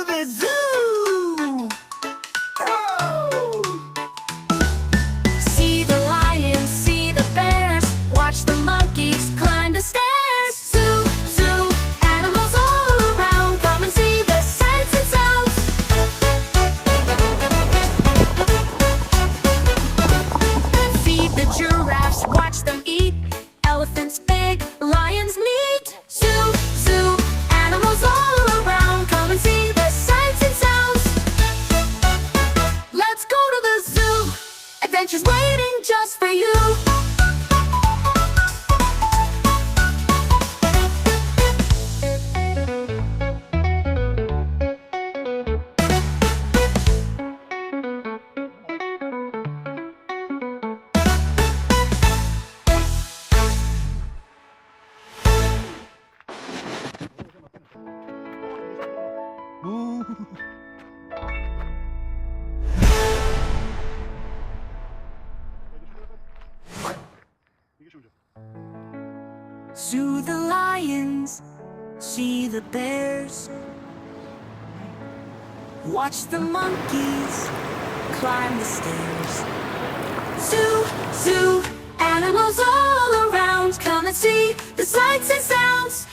the zoo! Oh! See the lions, see the bears, watch the monkeys climb the stairs. Zoo, zoo, animals all around, come and see the sights and sounds. Feed the giraffes, watch them eat, elephants big, lions neat. Zoo, zoo, animals all around, come and see the sights and sounds. Let's go to the zoo, adventures waiting just for you. See the lions, see the bears, watch the monkeys climb the stairs. Zoo, zoo, animals all around, come and see the sights and sounds.